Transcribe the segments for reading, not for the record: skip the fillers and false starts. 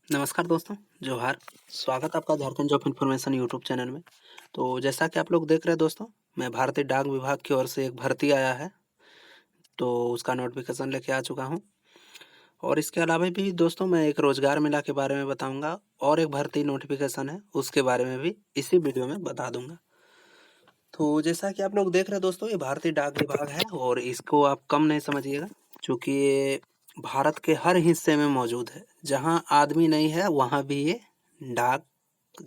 नमस्कार दोस्तों, जोहार। स्वागत आपका Jharkhand job information YouTube channel में। तो जैसा कि आप लोग देख रहे हैं दोस्तों, मैं भारतीय डाक विभाग की ओर से एक भर्ती आया है, तो उसका नोटिफिकेशन लेके आ चुका हूँ। और इसके अलावा भी दोस्तों मैं एक रोजगार मेला के बारे में बताऊंगा और एक भर्ती नोटिफिकेशन है, उसके बारे में भी इसी वीडियो में बता दूंगा। तो जैसा कि आप लोग देख रहे हैं दोस्तों, ये भारतीय डाक विभाग है और इसको आप कम नहीं समझिएगा, क्योंकि ये भारत के हर हिस्से में मौजूद है। जहाँ आदमी नहीं है वहाँ भी ये डाक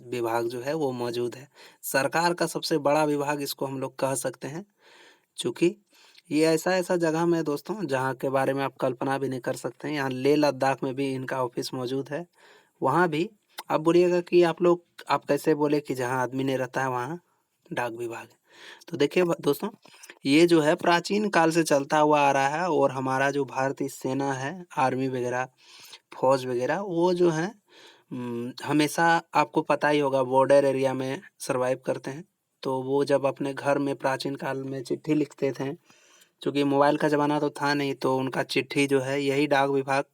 विभाग जो है वो मौजूद है। सरकार का सबसे बड़ा विभाग इसको हम लोग कह सकते हैं, क्योंकि ये ऐसा ऐसा जगह में है दोस्तों जहाँ के बारे में आप कल्पना भी नहीं कर सकते हैं। यहाँ लेह लद्दाख में भी इनका ऑफिस मौजूद है। वहाँ भी आप बोलिएगा कि आप कैसे बोले कि जहाँ आदमी नहीं रहता है वहाँ डाक विभाग है। तो देखिए दोस्तों, ये जो है प्राचीन काल से चलता हुआ आ रहा है और हमारा जो भारतीय सेना है, आर्मी वगैरह, फौज वगैरह, वो जो है हमेशा आपको पता ही होगा बॉर्डर एरिया में सरवाइव करते हैं। तो वो जब अपने घर में प्राचीन काल में चिट्ठी लिखते थे, क्योंकि मोबाइल का ज़माना तो था नहीं, तो उनका चिट्ठी जो है यही डाक विभाग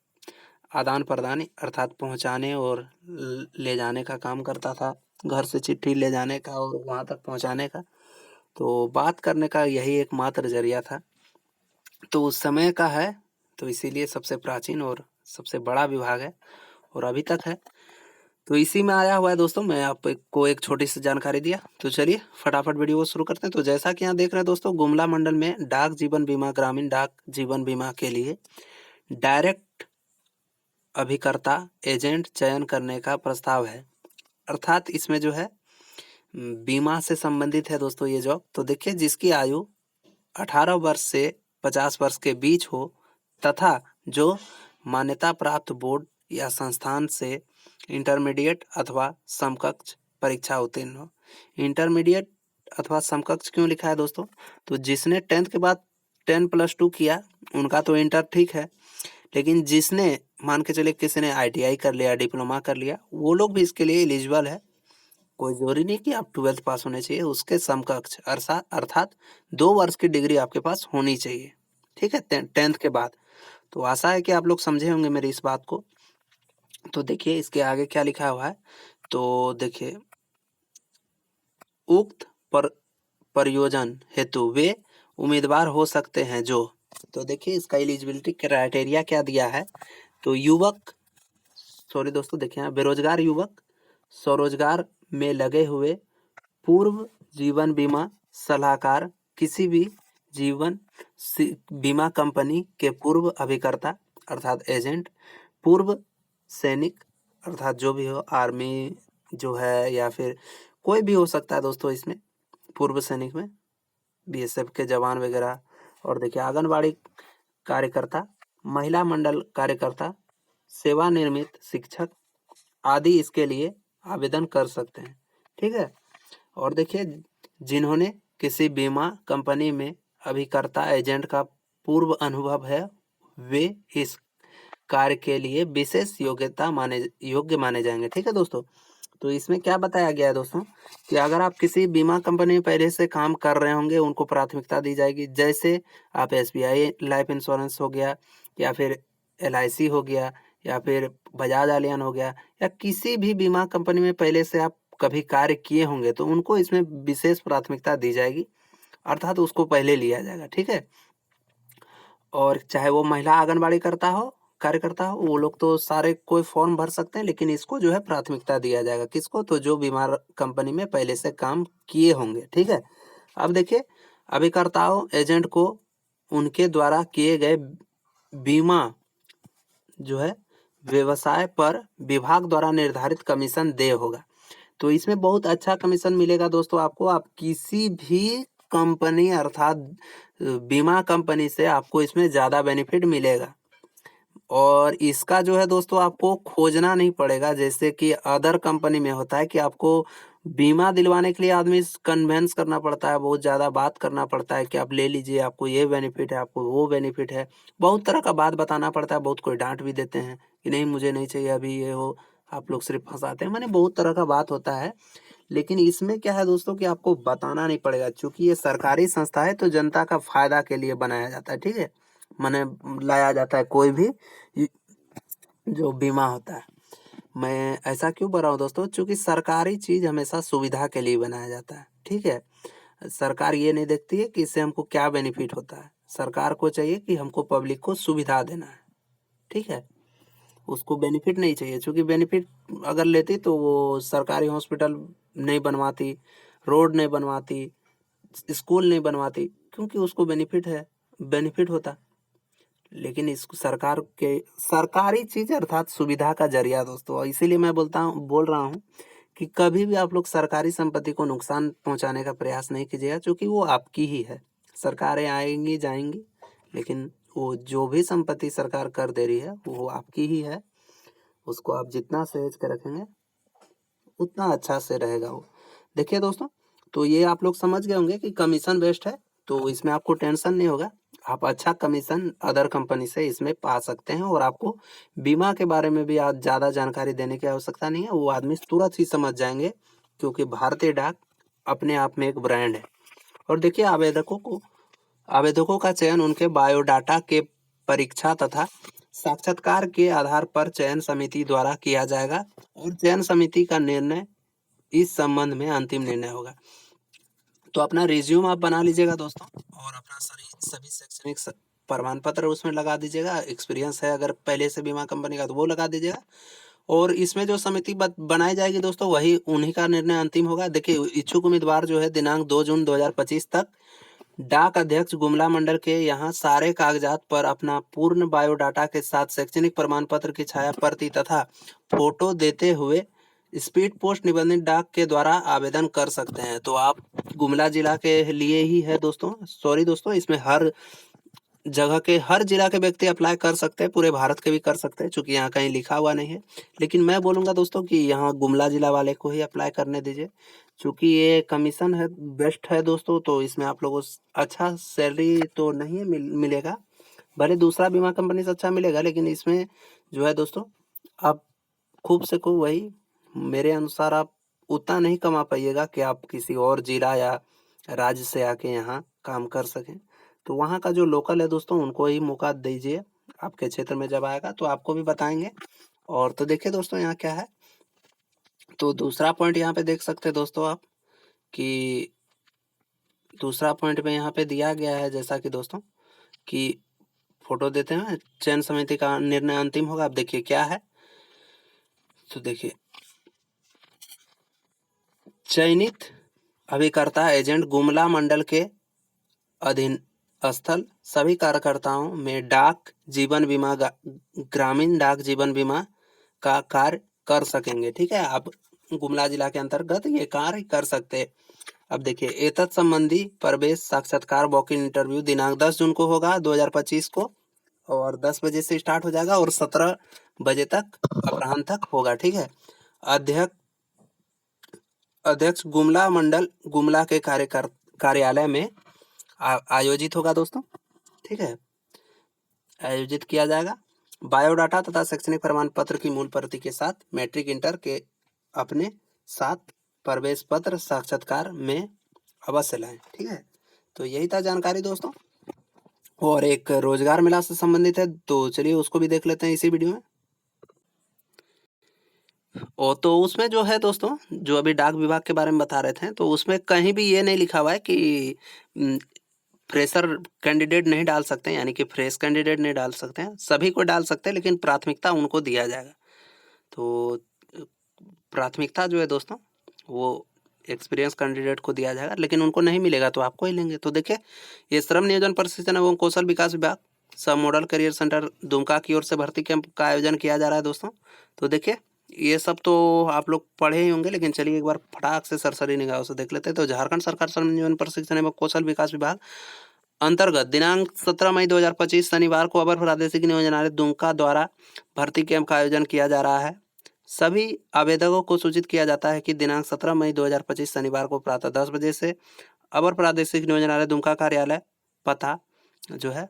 आदान प्रदान अर्थात पहुंचाने और ले जाने का काम करता था। घर से चिट्ठी ले जाने का और वहां तक पहुंचाने का, तो बात करने का यही एकमात्र जरिया था। तो उस समय का है, तो इसीलिए सबसे प्राचीन और सबसे बड़ा विभाग है और अभी तक है। तो इसी में आया हुआ है दोस्तों। मैं आपको एक छोटी सी जानकारी दिया, तो चलिए फटाफट वीडियो को शुरू करते हैं। तो जैसा कि यहाँ देख रहे हैं दोस्तों, गुमला मंडल में डाक जीवन बीमा, ग्रामीण डाक जीवन बीमा के लिए डायरेक्ट अभिकर्ता एजेंट चयन करने का प्रस्ताव है। अर्थात इसमें जो है बीमा से संबंधित है दोस्तों ये जॉब। तो देखिए, जिसकी आयु 18 वर्ष से 50 वर्ष के बीच हो तथा जो मान्यता प्राप्त बोर्ड या संस्थान से इंटरमीडिएट अथवा समकक्ष परीक्षा उत्तीर्ण हो। इंटरमीडिएट अथवा समकक्ष क्यों लिखा है दोस्तों? तो जिसने 10th के बाद 10+2 किया उनका तो इंटर ठीक है, लेकिन जिसने मान के चले किसी ने ITI कर लिया, डिप्लोमा कर लिया, वो लोग भी इसके लिए एलिजिबल है। कोई जरूरी नहीं कि आप 12th पास होने चाहिए, उसके समकक्ष अर्थात 2 वर्ष की डिग्री आपके पास होनी चाहिए। ठीक है, 10th के बाद। तो आशा है कि आप लोग समझे होंगे मेरी इस बात को। तो देखिए इसके आगे क्या लिखा हुआ है। तो देखिए, उक्त पर प्रयोजन हेतु वे उम्मीदवार हो सकते हैं जो, तो देखिए इसका एलिजिबिलिटी क्राइटेरिया क्या दिया है। तो युवक, सॉरी दोस्तों, देखिए यहाँ बेरोजगार युवक, स्वरोजगार में लगे हुए, पूर्व जीवन बीमा सलाहकार, किसी भी जीवन बीमा कंपनी के पूर्व अभिकर्ता अर्थात एजेंट, पूर्व सैनिक अर्थात जो भी हो, आर्मी जो है या फिर कोई भी हो सकता है दोस्तों इसमें, पूर्व सैनिक में BSF के जवान वगैरह। और देखिए आंगनबाड़ी कार्यकर्ता, महिला मंडल कार्यकर्ता, सेवानिवृत्त शिक्षक आदि इसके लिए आवेदन कर सकते हैं। ठीक है। और देखिए, जिन्होंने किसी बीमा कंपनी में अभिकर्ता एजेंट का पूर्व अनुभव है, वे इस कार्य के लिए विशेष योग्य माने जाएंगे। ठीक है दोस्तों। तो इसमें क्या बताया गया है दोस्तों, कि अगर आप किसी बीमा कंपनी में पहले से काम कर रहे होंगे उनको प्राथमिकता दी जाएगी। जैसे आप SBI लाइफ इंश्योरेंस हो गया, या फिर LIC हो गया, या फिर बजाज एलियन हो गया, या किसी भी बीमा कंपनी में पहले से आप कभी कार्य किए होंगे, तो उनको इसमें विशेष प्राथमिकता दी जाएगी, अर्थात उसको पहले लिया जाएगा। ठीक है। और चाहे वो महिला आंगनबाड़ी कार्यकर्ता हो, वो लोग तो सारे कोई फॉर्म भर सकते हैं, लेकिन इसको जो है प्राथमिकता दिया जाएगा। किसको? तो जो बीमार कंपनी में पहले से काम किए होंगे। ठीक है। अब देखिए, अभिकर्ताओं एजेंट को उनके द्वारा किए गए बीमा जो है व्यवसाय पर विभाग द्वारा निर्धारित कमीशन देय होगा। तो इसमें बहुत अच्छा कमीशन मिलेगा दोस्तों आपको। आप किसी भी कंपनी अर्थात बीमा कंपनी से आपको इसमें ज़्यादा बेनिफिट मिलेगा। और इसका जो है दोस्तों आपको खोजना नहीं पड़ेगा, जैसे कि अदर कंपनी में होता है कि आपको बीमा दिलवाने के लिए आदमी कन्वेंस करना पड़ता है, बहुत ज़्यादा बात करना पड़ता है कि आप ले लीजिए, आपको ये बेनिफिट है, आपको वो बेनिफिट है, बहुत तरह का बात बताना पड़ता है। बहुत कोई डांट भी देते हैं कि नहीं मुझे नहीं चाहिए अभी, ये हो, आप लोग सिर्फ फंसाते हैं, माने बहुत तरह का बात होता है। लेकिन इसमें क्या है दोस्तों कि आपको बताना नहीं पड़ेगा, क्योंकि ये सरकारी संस्था है, तो जनता का फायदा के लिए बनाया जाता है। ठीक है। माने लाया जाता है कोई भी जो बीमा होता है। मैं ऐसा क्यों बोल रहा हूँ दोस्तों? चूँकि सरकारी चीज़ हमेशा सुविधा के लिए बनाया जाता है, ठीक है? सरकार ये नहीं देखती है कि इससे हमको क्या बेनिफिट होता है। सरकार को चाहिए कि हमको पब्लिक को सुविधा देना है, ठीक है? उसको बेनिफिट नहीं चाहिए, चूँकि बेनिफिट अगर लेती तो वो सरकारी हॉस्पिटल नहीं बनवाती, रोड नहीं बनवाती, स्कूल नहीं बनवाती, क्योंकि उसको बेनिफिट है, बेनिफिट होता। लेकिन इस सरकार के सरकारी चीज़ अर्थात सुविधा का ज़रिया दोस्तों, इसीलिए मैं बोल रहा हूँ कि कभी भी आप लोग सरकारी संपत्ति को नुकसान पहुँचाने का प्रयास नहीं कीजिएगा, क्योंकि वो आपकी ही है। सरकारें आएँगी, जाएँगी, लेकिन वो जो भी संपत्ति सरकार कर दे रही है, वो आपकी ही है। उसको आप जितना सहेज के रखेंगे, उतना अच्छा से रहेगा वो। देखिए दोस्तों, तो ये आप लोग समझ गए होंगे कि कमीशन बेस्ड है, तो इसमें आपको टेंशन नहीं होगा। आप अच्छा कमीशन अदर कंपनी से इसमें पा सकते हैं, और आपको बीमा के बारे में भी आज ज़्यादा जानकारी देने की आवश्यकता नहीं है, वो आदमी तुरंत ही समझ जाएँगे, क्योंकि भारतीय डाक अपने आप में एक ब्रांड है। और देखिए, आवेदकों का चयन उनके बायोडाटा के परीक्षा तथा साक्षात्कार के आधार पर चयन समिति द्वारा किया जाएगा, और चयन समिति का निर्णय इस संबंध में अंतिम निर्णय होगा। तो अपना रिज्यूम आप बना लीजिएगा दोस्तों, और अपना सभी शैक्षणिक प्रमाण पत्र उसमें लगा दीजिएगा। एक्सपीरियंस है अगर पहले से बीमा कंपनी का, तो वो लगा दीजिएगा। और इसमें जो समिति बनाई जाएगी दोस्तों, वही उन्हीं का निर्णय अंतिम होगा। देखिए, इच्छुक उम्मीदवार जो है दिनांक 2 जून 2025 तक डाक अध्यक्ष गुमला मंडल के यहाँ सारे कागजात पर अपना पूर्ण बायोडाटा के साथ शैक्षणिक प्रमाण पत्र की छाया प्रति तथा फोटो देते हुए स्पीड पोस्ट निबंधित डाक के द्वारा आवेदन कर सकते हैं। तो आप गुमला जिला के लिए ही है दोस्तों, सॉरी दोस्तों, इसमें हर जगह के, हर जिला के व्यक्ति अप्लाई कर सकते हैं, पूरे भारत के भी कर सकते हैं, चूंकि यहाँ कहीं लिखा हुआ नहीं है। लेकिन मैं बोलूँगा दोस्तों कि यहाँ गुमला जिला वाले को ही अप्लाई करने दीजिए, चूंकि ये कमीशन है, बेस्ट है दोस्तों। तो इसमें आप लोगों को अच्छा सैलरी तो नहीं मिलेगा, भले दूसरा बीमा कंपनी से अच्छा मिलेगा, लेकिन इसमें जो है दोस्तों, आप खूब से खूब वही, मेरे अनुसार आप उतना नहीं कमा पाइएगा कि आप किसी और जिला या राज्य से आके यहाँ काम कर सकें। तो वहाँ का जो लोकल है दोस्तों, उनको ही मौका दीजिए। आपके क्षेत्र में जब आएगा तो आपको भी बताएंगे। और तो देखिए दोस्तों, यहाँ क्या है, तो दूसरा पॉइंट यहाँ पे देख सकते हैं दोस्तों आप, कि दूसरा पॉइंट में यहाँ पे दिया गया है, जैसा कि दोस्तों कि फोटो देते हैं, चयन समिति का निर्णय अंतिम होगा। अब देखिए क्या है, तो देखिए, चयनित अभिकर्ता एजेंट गुमला मंडल के अधीन स्थल सभी कार्यकर्ताओं में डाक जीवन बीमा, ग्रामीण डाक जीवन बीमा का कार्य कर सकेंगे, ठीक है। आप गुमला जिला के अंतर्गत ये कार्य कर सकते हैं। अब देखिए, एतत् संबंधी प्रवेश साक्षात्कार वॉक इन इंटरव्यू दिनांक 10 जून को होगा 2025 को, और 10 बजे से स्टार्ट हो जाएगा और 17 बजे तक अपराह्न तक होगा, ठीक है। अध्यक्ष अध्यक्ष गुमला मंडल गुमला के कार्यालय में आयोजित होगा दोस्तों, ठीक है, आयोजित किया जाएगा। बायोडाटा तथा शैक्षणिक प्रमाण पत्र की मूल प्रति के साथ मैट्रिक इंटर के अपने साथ प्रवेश पत्र साक्षात्कार में अवश्य लाएं, ठीक है। तो यही था जानकारी दोस्तों, और एक रोजगार मेला से संबंधित है, तो चलिए उसको भी देख लेते हैं इसी वीडियो में। और तो उसमें जो है दोस्तों, जो अभी डाक विभाग के बारे में बता रहे थे, तो उसमें कहीं भी ये नहीं लिखा हुआ है कि फ्रेशर कैंडिडेट नहीं डाल सकते, यानी कि फ्रेश कैंडिडेट नहीं डाल सकते हैं, सभी को डाल सकते हैं, लेकिन प्राथमिकता उनको दिया जाएगा। तो प्राथमिकता जो है दोस्तों, वो एक्सपीरियंस कैंडिडेट को दिया जाएगा, लेकिन उनको नहीं मिलेगा तो आपको ही लेंगे। तो देखिए, ये श्रम नियोजन प्रशिक्षण एवं कौशल विकास विभाग सब मॉडल करियर सेंटर दुमका की ओर से भर्ती कैंप का आयोजन किया जा रहा है दोस्तों। तो देखिए, ये सब तो आप लोग पढ़े ही होंगे, लेकिन चलिए एक बार फटाक से सरसरी निगाहों से देख लेते हैं। तो झारखंड सरकार श्रम नियोजन प्रशिक्षण एवं कौशल विकास विभाग अंतर्गत दिनांक 17 मई 2025 शनिवार को अवर प्रादेशिक नियोजनालय दुमका द्वारा भर्ती कैंप का आयोजन किया जा रहा है। सभी आवेदकों को सूचित किया जाता है कि दिनांक 17 मई 2025 शनिवार को प्रातः 10 बजे से अवर प्रादेशिक नियोजनालय दुमका कार्यालय पता जो है,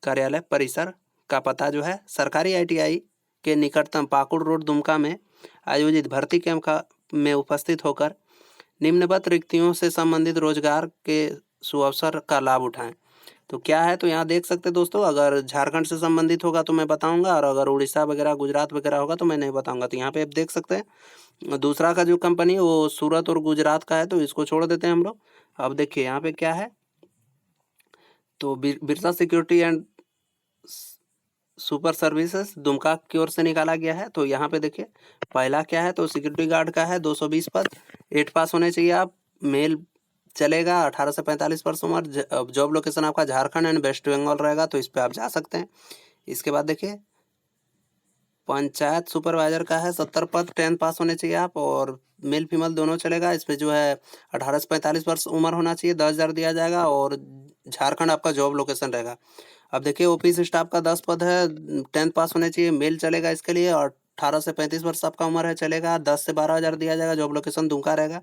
कार्यालय परिसर का पता जो है सरकारी ITI के निकटतम पाकुड़ रोड दुमका में आयोजित भर्ती कैंप का में उपस्थित होकर निम्नवत रिक्तियों से संबंधित रोजगार के सुअवसर का लाभ उठाएं। तो क्या है, तो यहाँ देख सकते हैं दोस्तों, अगर झारखंड से संबंधित होगा तो मैं बताऊंगा, और अगर उड़ीसा वगैरह गुजरात वगैरह होगा तो मैं नहीं बताऊंगा। तो यहाँ पे आप देख सकते हैं दूसरा का जो कंपनी है वो सूरत और गुजरात का है, तो इसको छोड़ देते हैं हम लोग। अब देखिए यहाँ पे क्या है, तो Birsa security and super services Dumka की ओर से निकाला गया है। तो यहाँ पे देखिए पहला क्या है, तो सिक्योरिटी गार्ड का है 220 पद, 8 पास होने चाहिए आप, मेल चलेगा, 18 से 45 वर्ष उम्र, जॉब लोकेशन आपका झारखंड एंड वेस्ट बंगाल रहेगा, तो इस पर आप जा सकते हैं। इसके बाद देखिए पंचायत सुपरवाइजर का है 70 पद, 10 पास होने चाहिए आप, और मेल फीमेल दोनों चलेगा। इसमें जो है 18 से 45 वर्ष उम्र होना चाहिए, 10,000 दिया जाएगा, और झारखंड आपका जॉब लोकेशन रहेगा। अब देखिए ऑफिस स्टाफ का 10 पद है, 10 पास होने चाहिए, मेल चलेगा इसके लिए, और 18 से 35 वर्ष आपका उम्र है, चलेगा, 10 से 12,000 दिया जाएगा, जॉब लोकेशन दुमका रहेगा।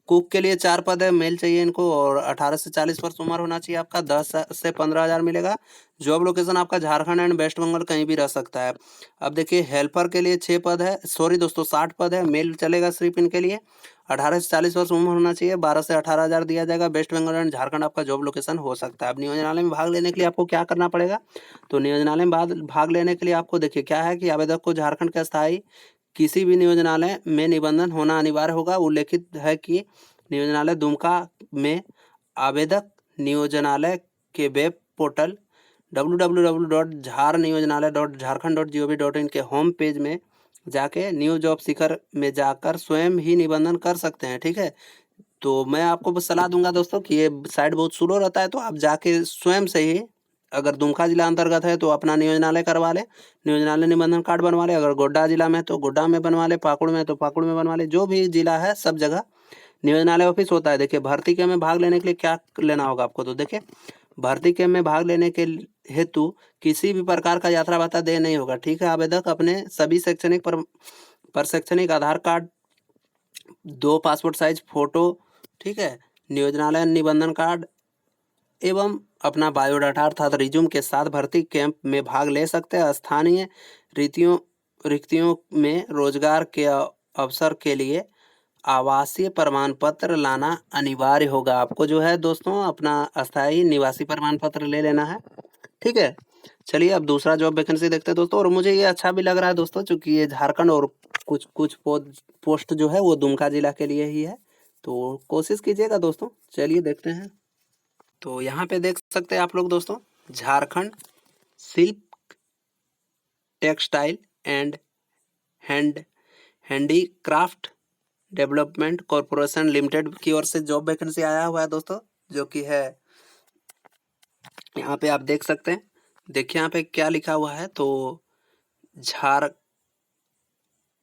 कुक के लिए 4 पद है, मेल चाहिए इनको, और 18 से 40 वर्ष उम्र होना चाहिए आपका, 10 से 15,000 मिलेगा, जॉब लोकेशन आपका झारखंड एंड वेस्ट बंगाल कहीं भी रह सकता है। अब देखिए हेल्पर के लिए 6 पद है, सॉरी दोस्तों 60 पद है, मेल चलेगा सिर्फ इनके लिए, 18 से 40 वर्ष उम्र होना चाहिए, 12 से 18,000 दिया जाएगा, वेस्ट बंगाल एंड झारखंड आपका जॉब लोकेशन हो सकता है। अब नियोजनालय में भाग लेने के लिए आपको क्या करना पड़ेगा, तो नियोजनालय में भाग लेने के लिए आपको देखिए क्या है कि आवेदक को झारखंड के स्थायी किसी भी नियोजनालय में निबंधन होना अनिवार्य होगा। उल्लेखित है कि नियोजनालय दुमका में आवेदक नियोजनालय के वेब पोर्टल www.झारनियोजनालय.झारखंड.gov.in के होम पेज में जाके न्यू जॉब सीकर में जाकर स्वयं ही निबंधन कर सकते हैं। ठीक है, तो मैं आपको बस सलाह दूंगा दोस्तों कि ये साइट बहुत स्लो रहता है, तो आप जाके स्वयं से ही, अगर दुमका जिला अंतर्गत है तो अपना नियोजनालय करवा ले, नियोजनालय निबंधन कार्ड बनवा ले, अगर गोड्डा जिला में है तो गोड्डा में बनवा ले, पाकुड़ में है तो पाकुड़ में बनवा ले, जो भी जिला है सब जगह नियोजनालय ऑफिस होता है। देखिए भर्ती के में भाग लेने के लिए क्या लेना होगा आपको, तो देखिए भर्ती के में भाग लेने के हेतु किसी भी प्रकार का यात्रा भत्ता देय नहीं होगा। ठीक है, आवेदक अपने सभी शैक्षणिक पर शैक्षणिक आधार कार्ड, 2 पासपोर्ट साइज फोटो, ठीक है, नियोजनालय निबंधन कार्ड एवं अपना बायोडाटा अर्थात रिज्यूम के साथ भर्ती कैंप में भाग ले सकते हैं। स्थानीय रिक्तियों में रोजगार के अवसर के लिए आवासीय प्रमाण पत्र लाना अनिवार्य होगा। आपको जो है दोस्तों अपना अस्थायी निवासी प्रमाण पत्र ले लेना है। ठीक है, चलिए अब दूसरा जॉब वैकेंसी देखते हैं दोस्तों, और मुझे ये अच्छा भी लग रहा है दोस्तों, क्योंकि ये झारखंड और कुछ कुछ पोस्ट जो है वो दुमका जिला के लिए ही है, तो कोशिश कीजिएगा दोस्तों। चलिए देखते हैं, तो यहाँ पे देख सकते हैं आप लोग दोस्तों, Jharkhand silk textile and hand handicraft development corporation limited की ओर से जॉब वैकेंसी आया हुआ है दोस्तों, जो कि है यहाँ पे आप देख सकते हैं। देखिए यहाँ पे क्या लिखा हुआ है, तो झार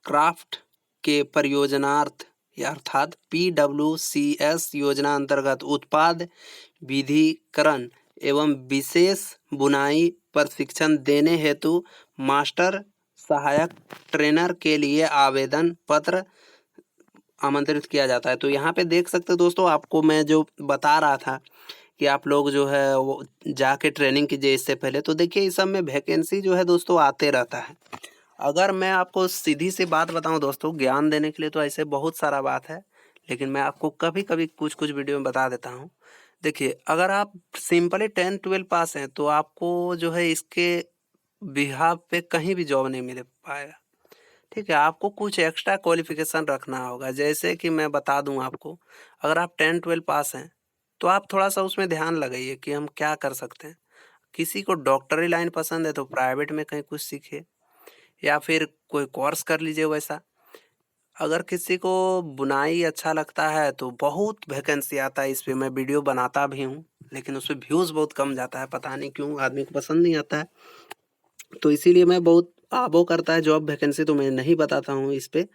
क्राफ्ट के परियोजनार्थ अर्थात PWCS योजना अंतर्गत उत्पाद विधिकरण एवं विशेष बुनाई प्रशिक्षण देने हेतु मास्टर सहायक ट्रेनर के लिए आवेदन पत्र आमंत्रित किया जाता है। तो यहाँ पे देख सकते हो दोस्तों, आपको मैं जो बता रहा था कि आप लोग जो है वो जाके ट्रेनिंग कीजिए इससे पहले, तो देखिए इस सब में वैकेंसी जो है दोस्तों आते रहता है। अगर मैं आपको सीधी सी बात बताऊं दोस्तों, ज्ञान देने के लिए तो ऐसे बहुत सारा बात है, लेकिन मैं आपको कभी कभी कुछ कुछ वीडियो में बता देता हूं। देखिए अगर आप सिंपली 10-12 पास हैं तो आपको जो है इसके बिहाफ पे कहीं भी जॉब नहीं मिल पाएगा। ठीक है, आपको कुछ एक्स्ट्रा क्वालिफिकेशन रखना होगा। जैसे कि मैं बता दूं आपको, अगर आप 10-12 पास हैं तो आप थोड़ा सा उसमें ध्यान लगाइए कि हम क्या कर सकते हैं। किसी को डॉक्टरी लाइन पसंद है तो प्राइवेट में कहीं कुछ सीखे, या फिर कोई कोर्स कर लीजिए वैसा। अगर किसी को बुनाई अच्छा लगता है तो बहुत वैकेंसी आता है, इस पे मैं वीडियो बनाता भी हूँ, लेकिन उस पर व्यूज़ बहुत कम जाता है, पता नहीं क्यों, आदमी को पसंद नहीं आता है। तो इसीलिए मैं बहुत आबो करता है जॉब वैकेंसी तो मैं नहीं बताता हूँ इस पे,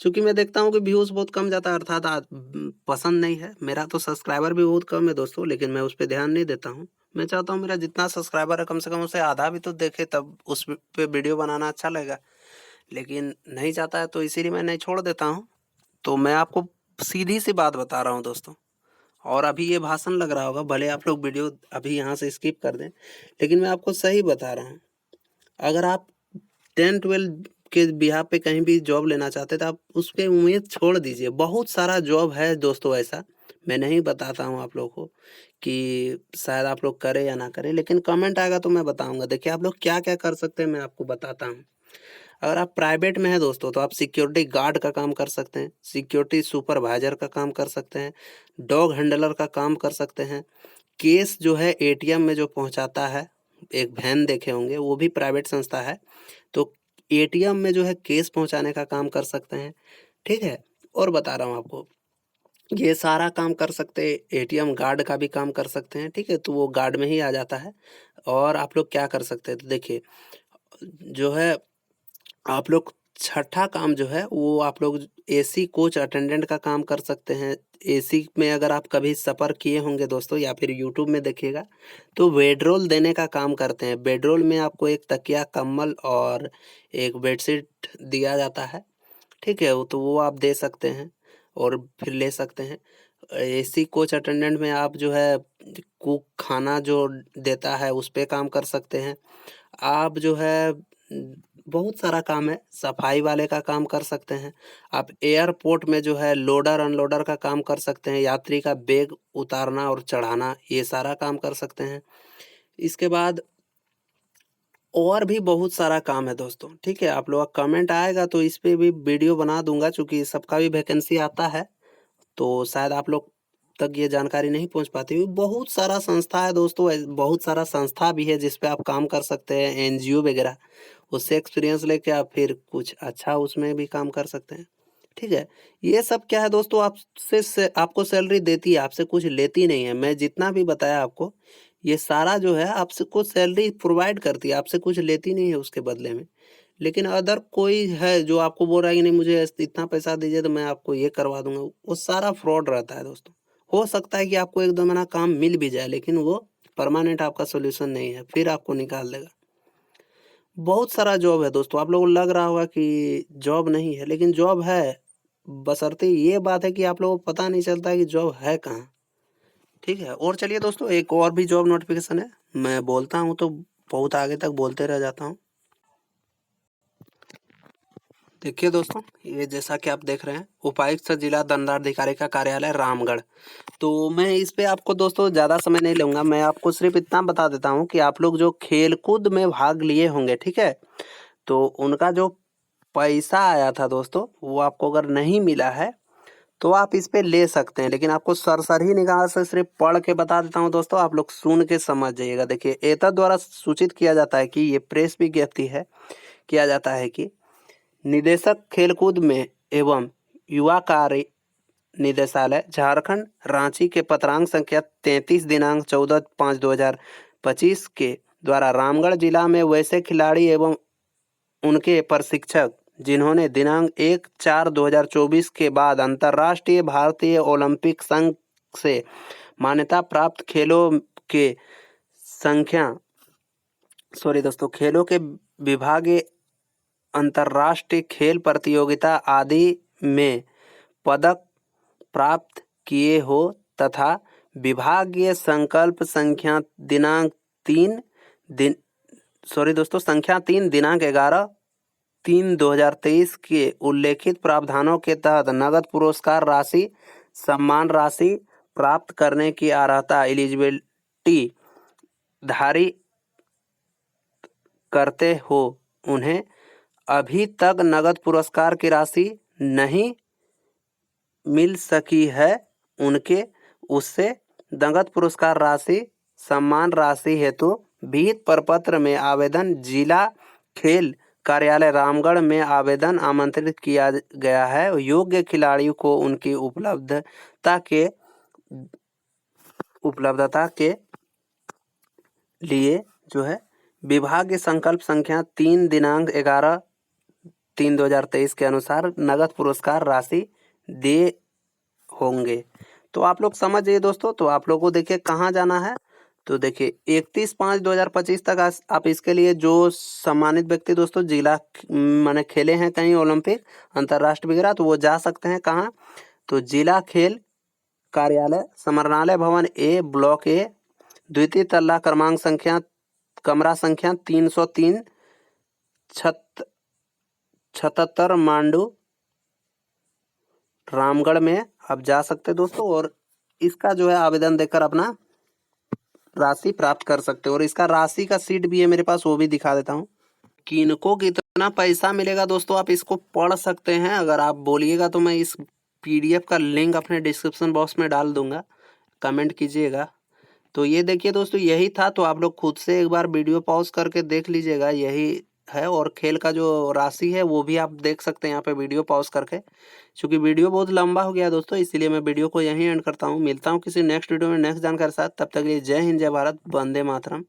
क्योंकि मैं देखता हूँ कि व्यूज़ बहुत कम जाता है, अर्थात पसंद नहीं है। मेरा तो सब्सक्राइबर भी बहुत कम है दोस्तों, लेकिन मैं उस पर ध्यान नहीं देता हूँ। मैं चाहता हूँ मेरा जितना सब्सक्राइबर है कम से कम उसे आधा भी तो देखे, तब उस पे वीडियो बनाना अच्छा लगेगा, लेकिन नहीं चाहता है तो इसीलिए मैं नहीं छोड़ देता हूँ। तो मैं आपको सीधी सी बात बता रहा हूँ दोस्तों, और अभी ये भाषण लग रहा होगा, भले आप लोग वीडियो अभी यहाँ से स्किप कर दें, लेकिन मैं आपको सही बता रहा हूँ। अगर आप 10-12 के बिहाफ पे कहीं भी जॉब लेना चाहते हैं तो आप उस पे उम्मीद छोड़ दीजिए। बहुत सारा जॉब है दोस्तों ऐसा, मैं नहीं बताता हूँ आप लोगों को कि शायद आप लोग करें या ना करें, लेकिन कमेंट आएगा तो मैं बताऊँगा। देखिए आप लोग क्या-क्या कर सकते हैं मैं आपको बताता हूँ। अगर आप प्राइवेट में हैं दोस्तों तो आप सिक्योरिटी गार्ड का काम कर सकते हैं, सिक्योरिटी सुपरवाइज़र का काम कर सकते हैं, डॉग हैंडलर का काम कर सकते हैं। केस जो है एटीएम में जो पहुँचाता है, एक वैन देखे होंगे, वो भी प्राइवेट संस्था है। तो एटीएम में जो है केस पहुँचाने का काम कर सकते हैं, ठीक है? और बता रहा हूँ आपको, ये सारा काम कर सकते हैं, एटीएम गार्ड का भी काम कर सकते हैं, ठीक है? तो वो गार्ड में ही आ जाता है। और आप लोग क्या कर सकते हैं, तो देखिए जो है आप लोग छठा काम जो है वो आप लोग एसी कोच अटेंडेंट का काम कर सकते हैं। एसी में अगर आप कभी सफ़र किए होंगे दोस्तों या फिर यूट्यूब में देखिएगा तो बेडरोल देने का काम करते हैं। बेडरोल में आपको एक तकिया, कंबल और एक बेडशीट दिया जाता है, ठीक है? वो तो वो आप दे सकते हैं और फिर ले सकते हैं। एसी कोच अटेंडेंट में आप जो है कुक खाना जो देता है उस पे काम कर सकते हैं। आप जो है बहुत सारा काम है, सफाई वाले का काम कर सकते हैं। आप एयरपोर्ट में जो है लोडर अनलोडर का काम कर सकते हैं, यात्री का बैग उतारना और चढ़ाना, ये सारा काम कर सकते हैं। इसके बाद और भी बहुत सारा काम है दोस्तों, ठीक है? आप लोग का कमेंट आएगा तो इस पे भी वीडियो बना दूँगा, चूँकि सबका भी वैकेंसी आता है, तो शायद आप लोग तक ये जानकारी नहीं पहुँच पाती होगी। बहुत सारा संस्था है दोस्तों, बहुत सारा संस्था भी है जिस पे आप काम कर सकते हैं, एनजीओ वगैरह। उससे एक्सपीरियंस लेके आप फिर कुछ अच्छा उसमें भी काम कर सकते हैं, ठीक है? ये सब क्या है दोस्तों, आपसे से आपको सैलरी देती है, आपसे कुछ लेती नहीं है। मैं जितना भी बताया आपको, ये सारा जो है आपसे कुछ सैलरी प्रोवाइड करती है, आपसे कुछ लेती नहीं है उसके बदले में। लेकिन अदर कोई है जो आपको बोल रहा है कि नहीं मुझे इतना पैसा दीजिए तो मैं आपको ये करवा दूँगा, वो सारा फ्रॉड रहता है दोस्तों। हो सकता है कि आपको 1-2 महीना काम मिल भी जाए, लेकिन वो परमानेंट आपका सॉल्यूशन नहीं है, फिर आपको निकाल देगा। बहुत सारा जॉब है दोस्तों, आप लोगों को लग रहा होगा कि जॉब नहीं है, लेकिन जॉब है, बशर्ते ये बात है कि आप लोगों को पता नहीं चलता है कि जॉब है कहाँ, ठीक है? और चलिए दोस्तों एक और भी जॉब नोटिफ़िकेशन है, मैं बोलता हूँ तो बहुत आगे तक बोलते रह जाता हूँ। देखिए दोस्तों, ये जैसा कि आप देख रहे हैं, उपायुक्त सह जिला दंडाधिकारी का कार्यालय रामगढ़। तो मैं इस पे आपको दोस्तों ज़्यादा समय नहीं लूँगा, मैं आपको सिर्फ़ इतना बता देता हूँ कि आप लोग जो खेल-कूद में भाग लिए होंगे, ठीक है? तो उनका जो पैसा आया था दोस्तों, वो आपको अगर नहीं मिला है, तो आप इस पे ले सकते हैं। लेकिन आपको सरसरी निगाह से सिर्फ़ पढ़ के बता देता हूँ दोस्तों, आप लोग सुन के समझ जाइएगा। देखिए, एतद द्वारा सूचित किया जाता है कि ये प्रेस विज्ञप्ति है, किया जाता है कि निदेशक खेलकूद में एवं युवा कार्य निदेशालय झारखंड रांची के पत्रांक संख्या 33 दिनांक 14/5/2025 के द्वारा रामगढ़ जिला में वैसे खिलाड़ी एवं उनके प्रशिक्षक जिन्होंने दिनांक 1/4/2024 के बाद अंतर्राष्ट्रीय भारतीय ओलंपिक संघ से मान्यता प्राप्त खेलों के संख्या खेलों के विभागीय अंतर्राष्ट्रीय खेल प्रतियोगिता आदि में पदक प्राप्त किए हो तथा विभागीय संकल्प संख्या दिनांक 3 दिन संख्या 3 दिनांक 11/3/2023 के उल्लेखित प्रावधानों के तहत नगद पुरस्कार राशि, सम्मान राशि प्राप्त करने की अर्हता एलिजिबिलिटी धारी करते हो, उन्हें अभी तक नगद पुरस्कार की राशि नहीं मिल सकी है, उनके उससे नगद पुरस्कार राशि, सम्मान राशि हेतु विहित प्रपत्र में आवेदन जिला खेल कार्यालय रामगढ़ में आवेदन आमंत्रित किया गया है। योग्य खिलाड़ियों को उनकी उपलब्धता के लिए जो है विभागीय संकल्प संख्या 3 दिनांक 11/3/2023 के अनुसार नगद पुरस्कार राशि दे होंगे। तो आप लोग समझ जाइए दोस्तों। तो आप लोगों को देखिए कहाँ जाना है, तो देखिए 31/5/2025 तक आप इसके लिए जो सम्मानित व्यक्ति दोस्तों जिला माने खेले हैं कहीं ओलंपिक अंतर्राष्ट्रीय वगैरह, तो वो जा सकते हैं कहाँ, तो जिला खेल कार्यालय समरनालय भवन ए ब्लॉक ए द्वितीय तल्ला क्रमांक संख्या कमरा संख्या 303 77 मांडू रामगढ़ में आप जा सकते हैं दोस्तों। और इसका जो है आवेदन देकर अपना राशि प्राप्त कर सकते हो। और इसका राशि का शीट भी है मेरे पास, वो भी दिखा देता हूँ। किनको कितना पैसा मिलेगा दोस्तों, आप इसको पढ़ सकते हैं। अगर आप बोलिएगा तो मैं इस पीडीएफ का लिंक अपने डिस्क्रिप्शन बॉक्स में डाल दूंगा, कमेंट कीजिएगा। तो ये देखिए दोस्तों, यही था। तो आप लोग खुद से एक बार वीडियो पॉज करके देख लीजिएगा, यही है। और खेल का जो राशि है वो भी आप देख सकते हैं यहाँ पे वीडियो पॉज करके। क्योंकि वीडियो बहुत लंबा हो गया दोस्तों, इसीलिए मैं वीडियो को यहीं एंड करता हूँ। मिलता हूँ किसी नेक्स्ट वीडियो में नेक्स्ट जानकारी के साथ। तब तक के लिए जय हिंद, जय भारत, वंदे मातरम।